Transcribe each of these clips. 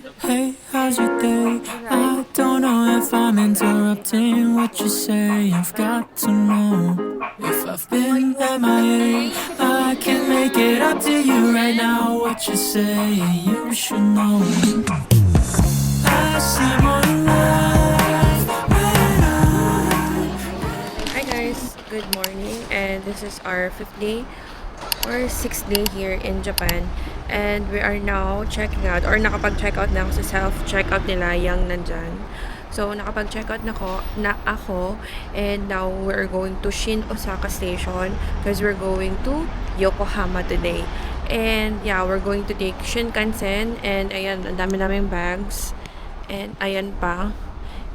Hey, how's your day? I don't know if I'm interrupting what you say. I've got to know if I've been MIA. I can make it up to you right now. What you say, you should know. I see more love when Hi guys, good morning, and this is our 5th day or 6th day here in Japan, and we are now checking out or nakapag-check out na ako sa self-checkout nila yung nandyan. So nakapag-check out na ako, and now we're going to Shin Osaka Station because we're going to Yokohama today. And yeah, we're going to take Shinkansen, and ayan, ang dami naming bags, and ayan pa.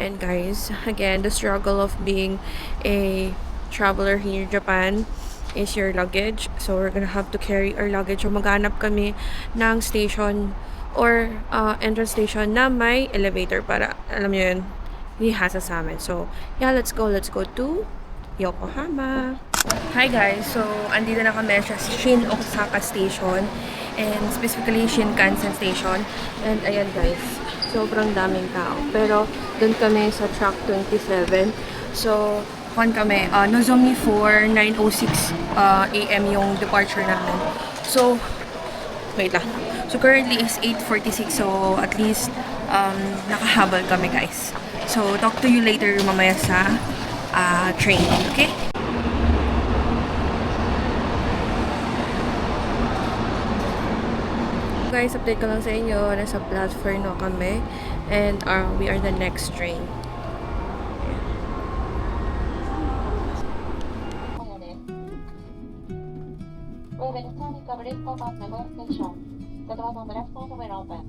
And guys, again, the struggle of being a traveler here in Japan is your luggage. So we're gonna have to carry our luggage. So maghanap kami ng station or entrance station na may elevator para, alam nyo yun, ihasa sa amin. So yeah, let's go to Yokohama. Hi guys, so andito na kami sa Shin Osaka Station, and specifically Shinkansen Station. And ayan guys, sobrang daming tao. Pero doon kami sa track 27. So kami, Nozomi 4, 9:06 AM yung departure namin. So wait lang. So currently is 8:46, so at least nakahabol kami guys. So talk to you later mamaya sa train, okay? Guys, update ko lang sa inyo. Nasa platform na kami, and we are the next train. We're in turning cover info about Nagoya Station. The doors on the left side will open.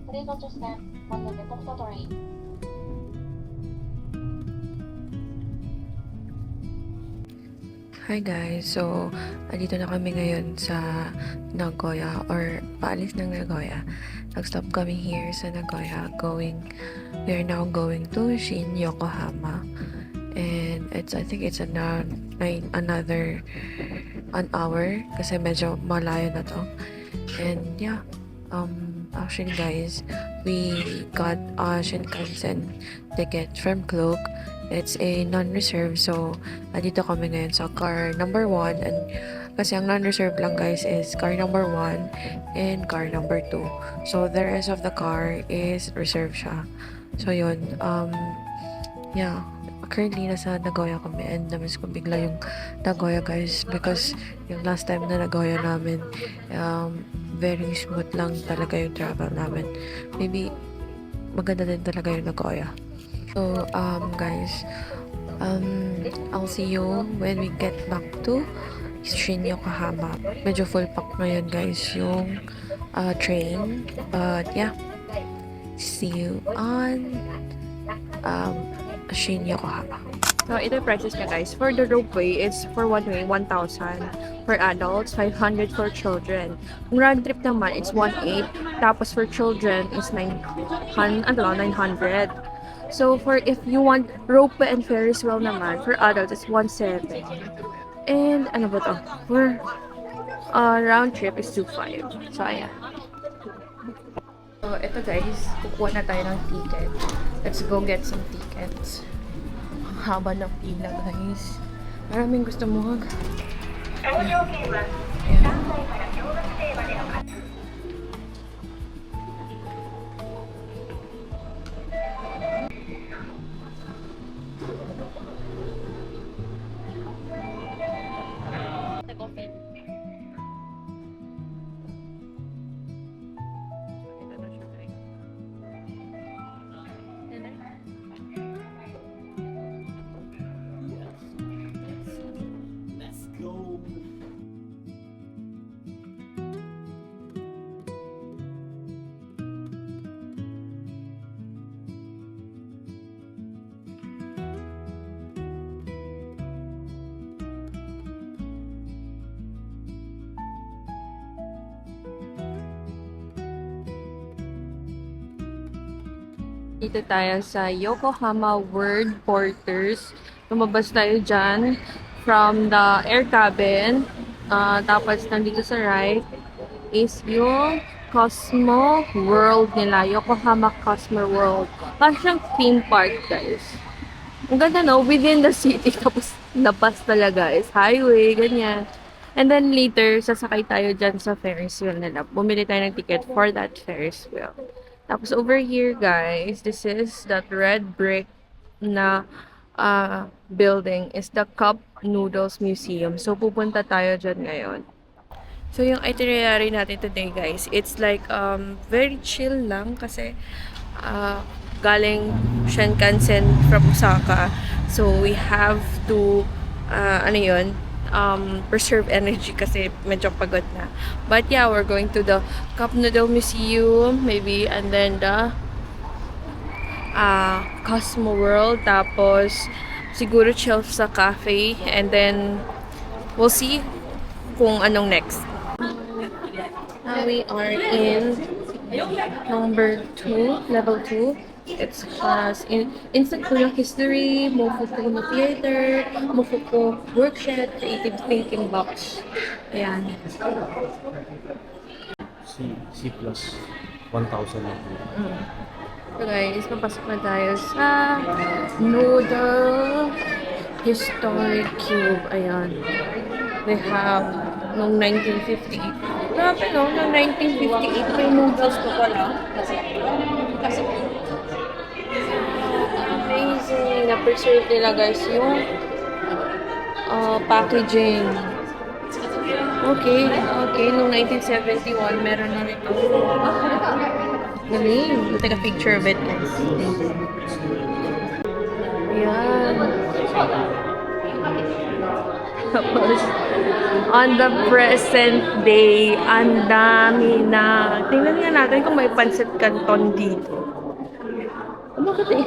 Please watch your step when you get off the train. Hi guys, so andito na kami ngayon sa Nagoya, or paalis ng Nagoya. Nag-stop kami here sa Nagoya. We are now going to Shin Yokohama, and I think it's another an hour kasi medyo malayo na to. And yeah, actually guys, we got a Shinkansen ticket from Klook. It's a non-reserve, so andito kami ngayon sa car number 1, and kasi ang non-reserve lang guys is car number 1 and car number 2. So the rest of the car is reserved siya. So yun, yeah, currently nasa Nagoya kami, and namiss ko bigla yung Nagoya guys, because yung last time na Nagoya namin, very smooth lang talaga yung travel namin. Maybe maganda din talaga yung Nagoya. So, guys, I'll see you when we get back to Shin Yokohama. Medyo full pack ngayon, guys, yung train. But, yeah, see you on Shin Yokohama. So, ito yung prices niya, guys. For the ropeway, it's for one way, 1,000. For adults, 500 for children. Kung round trip naman, it's 1,800. Tapos for children, is 900. So, for if you want rope and Ferris wheel naman, for adults, it's 1,700. And, ano ba to? For round trip is 2,500. So, ayan. So, ito guys, kukuha na tayo ng ticket. Let's go get some tickets. Ang haba ng pila guys. Maraming gusto mo. Ayan. Dito tayo sa Yokohama World Porters. Lumabas tayo dyan from the air cabin. Tapos nandito sa right is yung Cosmo World nila. Yokohama Cosmo World. Parang siyang theme park, guys. Ang ganda, no? Within the city. Tapos, labas talaga is highway, ganyan. And then later, sasakay tayo dyan sa Ferris wheel nila. Bumili tayo ng ticket for that Ferris wheel. Tapos over here, guys, this is that red brick na building is the Cup Noodles Museum. So, pupunta tayo dyan ngayon. So, yung itinerary natin today, guys, it's like very chill lang kasi galing Shinkansen from Osaka. So, we have to, preserve energy kasi medyo pagod na. But yeah, we're going to the Cup Noodle Museum, maybe, and then the Cosmo World, tapos siguro chill sa cafe, and then we'll see kung anong next. Now we are in number 2, level 2. It has instant Korean history, Mofuku no theater, Mofuku workshop, creative thinking box. Ayan. C plus 1,000 lang. So guys, papasok na tayo sa Noodle Historic Cube. Ayan. They have noong 1958. Grabe, no? Noong 1958 may noodles pa pala. Amazing. Na-preserve nila, guys, yung packaging. Okay. Noong 1971, meron na rin. Galing. We'll take a picture of it, guys. Ayan. Tapos, on the present day, ang dami na. Tingnan nga natin kung may pancit canton dito. Bakit eh?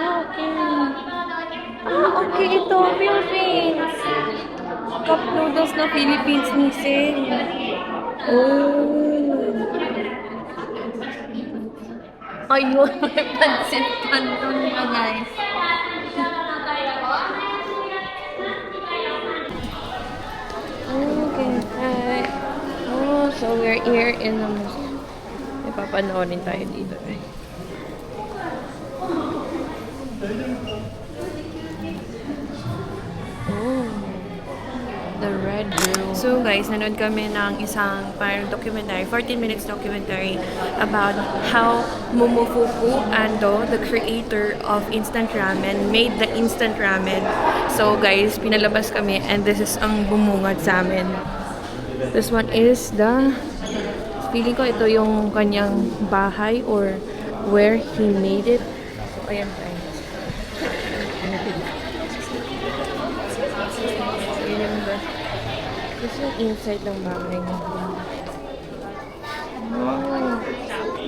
Wow. Okay. Ito, Philippines. Cup noodles na Philippines missing. Ayun, may pancit canton na, guys. Okay. So we're here in the museum. Ipapanoorin tayo dito, eh. The Red Room. So guys, nanood kami ng isang parang documentary, 14 minutes documentary about how Momofuku Ando, the creator of instant ramen, made the instant ramen. So guys, pinalabas kami and this is ang bumungad sa amin. This one is the, feeling ko ito yung kanyang bahay or where he made it. So ayan guys. This yung inside ng bahay niya.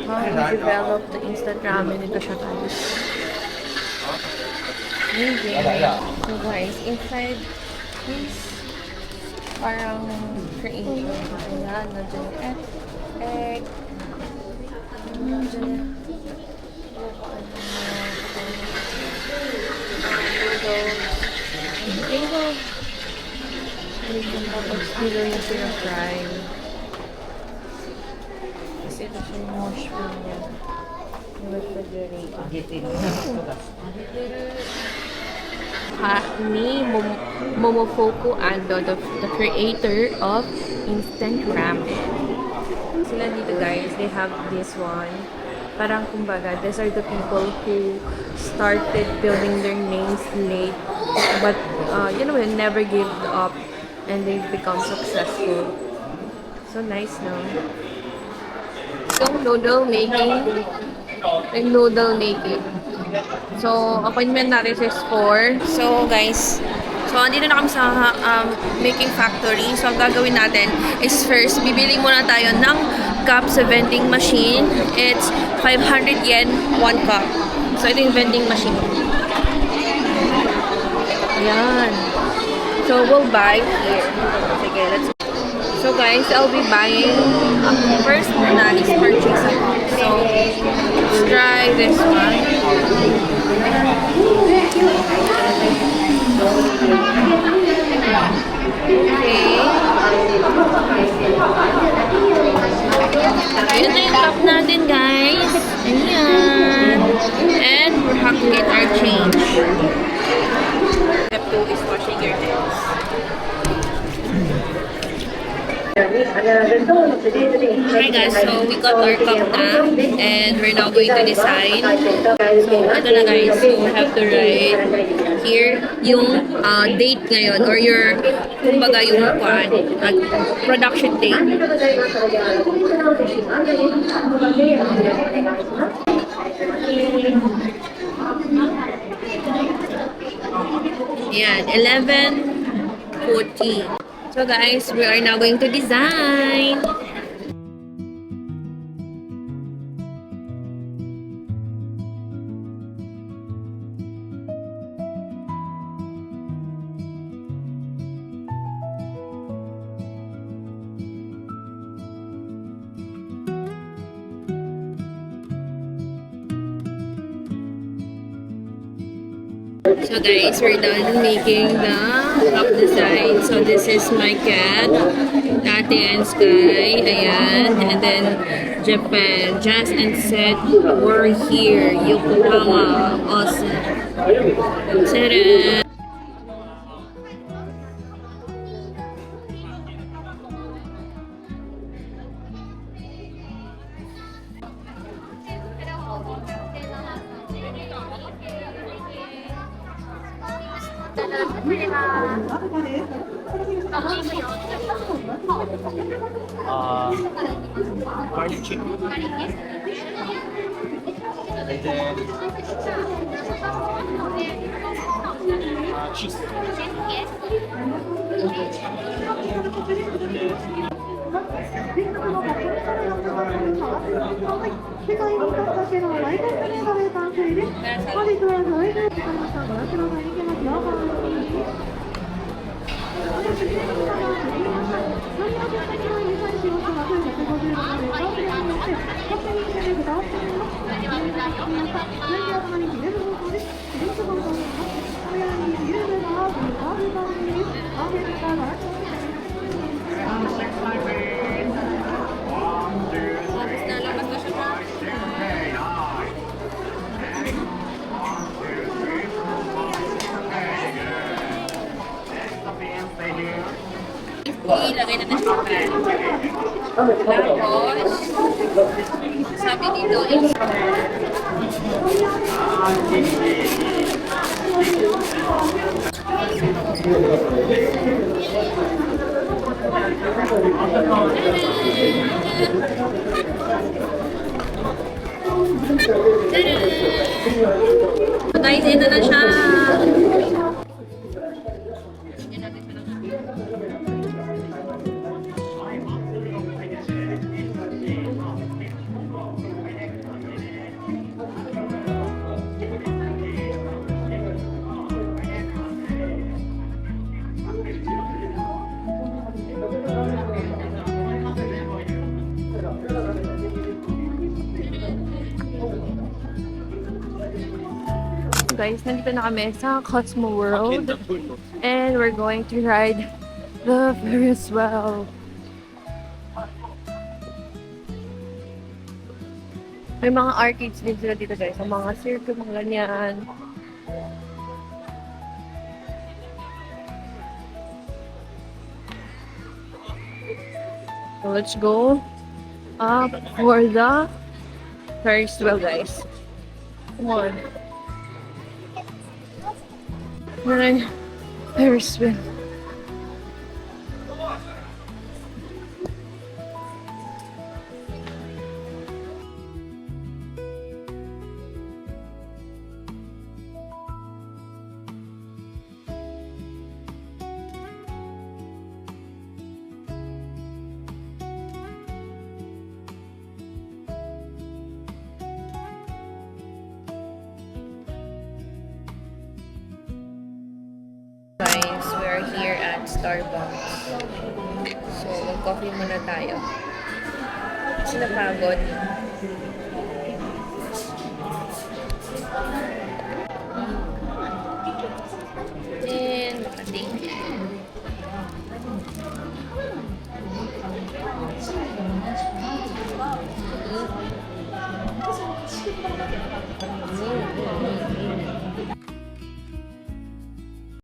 How he developed the instant ramen. Ito siya, guys. Amazing. So guys, inside this parang creation. Ayan, nandiyan yung egg. Nandiyan yung noodles. Tapos dito yung fry. Kasi ito siya yung mushroom niya. Yung refrigerator. Ni Momofuku Ando, the creator of instant ramen. Sila dito, guys, they have this one. Parang kumbaga, these are the people who started building their names late. But, never gave up. And they've become successful. So nice, no? Yung noodle making. So, appointment natin is 4. So, guys, andito na kami sa making factory. So, ang gagawin natin is first, bibili muna tayo ng cup sa vending machine. It's 500 yen, 1 cup. So, ito yung vending machine. Ayan. So, we'll buy here. Sige, let's go. So, guys, I'll be buying. First muna is purchasing. So, let's try this one. Okay. Yun na yung cup natin, guys. Ayan. And we have to get our change. Step 2 is washing your hands. Okay guys, so we got our cup na and we're now going to design. So ito na guys, so we have to write here yung date ngayon or your, kumbaga yung production date. Yan, 11:40. So guys, we are now going to design. So guys, we're done making the cup design. So this is my cat, Ate and Sky, ayan. And then Japan, Jazz and Seth were here. Yokohama, awesome. Ta-da! Garlic chicken. And then cheese. Ilagay natin sa pan. Tapos, sabi dito is guys, ito na siya. Guys, nandito na kami sa Cosmo World and we're going to ride the Ferris wheel. May mga arcades din sila dito guys, ang mga circle, mga ganyan. So let's go up for the Ferris wheel guys. Come on. Maraming Ferris wheel. Guys, we are here at Starbucks. So, mag-coffee muna tayo. Kasi napagod. And, makating.